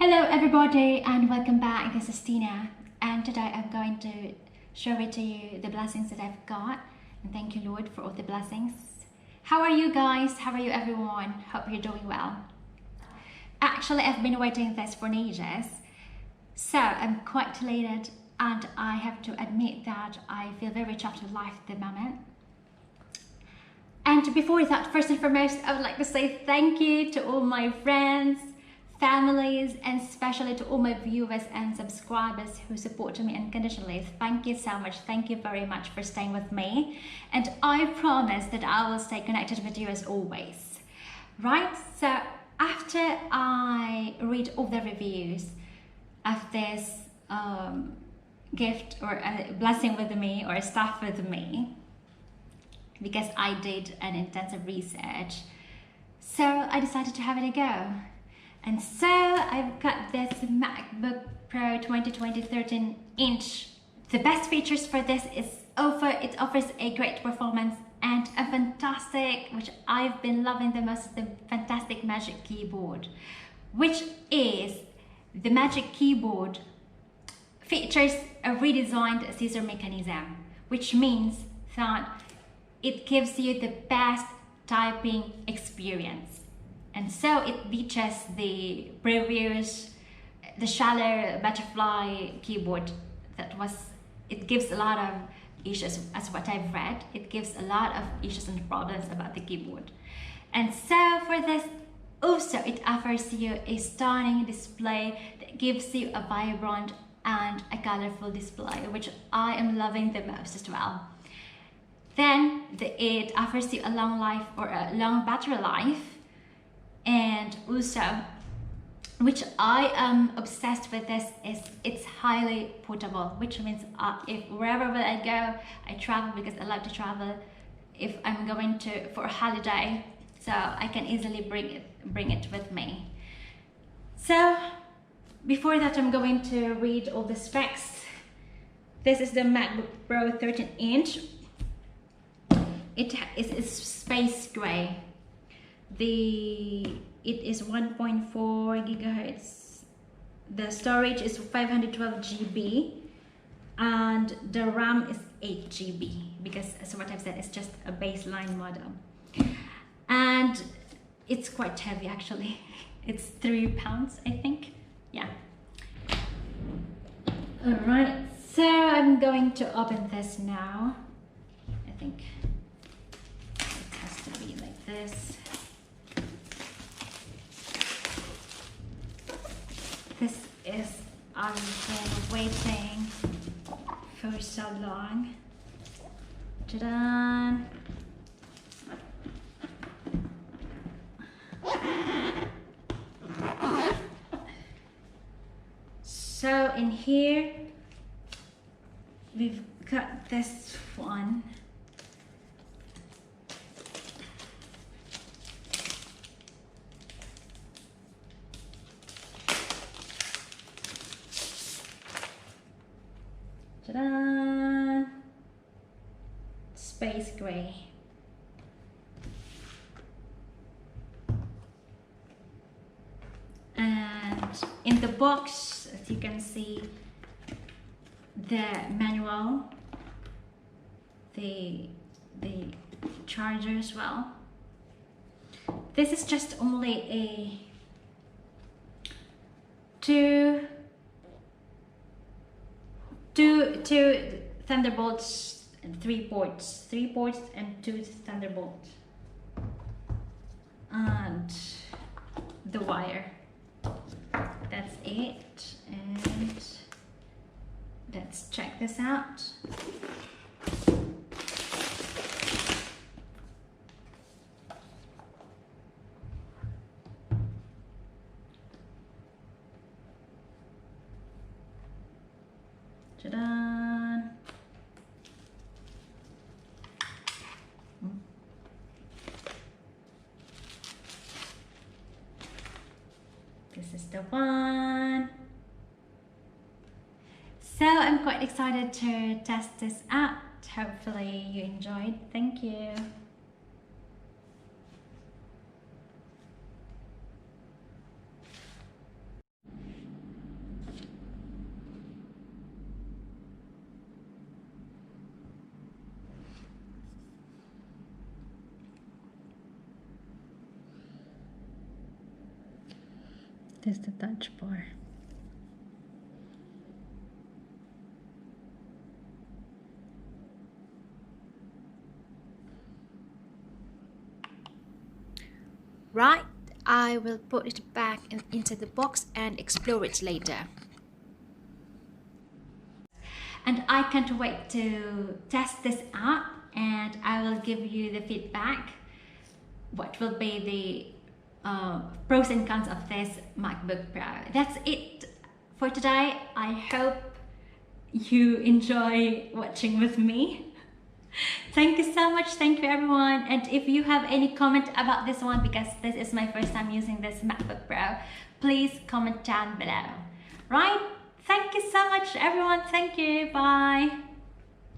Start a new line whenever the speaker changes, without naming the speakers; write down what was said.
Hello everybody and welcome back. This is Tina and today I'm going to share with you the blessings that I've got, and thank you Lord for all the blessings. How are you guys? How are you everyone? Hope you're doing well. Actually, I've been waiting this for ages, so I'm quite elated, and I have to admit that I feel very chuffed with life at the moment. And before that, first and foremost, I would like to say thank you to all my friends, families, and especially to all my viewers and subscribers who support me unconditionally. Thank you so much. Thank you very much for staying with me, and I promise that I will stay connected with you as always. Right, so after I read all the reviews of this gift or a blessing with me or stuff with me, because I did an intensive research, so I decided to have it a go. And so I've got this MacBook Pro 2020 13-inch. The best features for this is it offers a great performance and a fantastic, which I've been loving the most, the fantastic Magic Keyboard, which is the Magic Keyboard features a redesigned scissor mechanism, which means that it gives you the best typing experience. And so it beaches the previous, the shallow butterfly keyboard it gives a lot of issues, as what I've read. It gives a lot of issues and problems about the keyboard. And so for this, also it offers you a stunning display that gives you a vibrant and a colorful display, which I am loving the most as well. Then it offers you a long life, or a long battery life. And also, which I am obsessed with this, is it's highly portable, which means if wherever will I go, I travel, because I like to travel. If I'm going for a holiday, so I can easily bring it with me. So before that, I'm going to read all the specs. This is the MacBook Pro 13-inch. It is space gray. It is 1.4 gigahertz. The storage is 512 GB, and the RAM is 8 GB, because as what I've said, it's just a baseline model. And it's quite heavy actually. It's 3 pounds, I think. Yeah. All right, so I'm going to open this now. I think it has to be like this. This is, I've been waiting for so long. Ta-da! So in here, we've got this one. Ta-da! Space gray. And in the box, as you can see, the manual, the charger as well. This is just only a two Thunderbolts and 3 ports and 2 Thunderbolts, and the wire. That's it. And let's check this out. Ta-da! This is the one. So I'm quite excited to test this out. Hopefully you enjoyed. Thank you. This is the touch bar. Right, I will put it back into the box and explore it later. And I can't wait to test this out, and I will give you the feedback. What will be the pros and cons of this MacBook Pro. That's it for today. I hope you enjoy watching with me. Thank you so much. Thank you everyone. And if you have any comment about this one, because this is my first time using this MacBook Pro, please comment down below. Right? Thank you so much everyone. Thank you. Bye.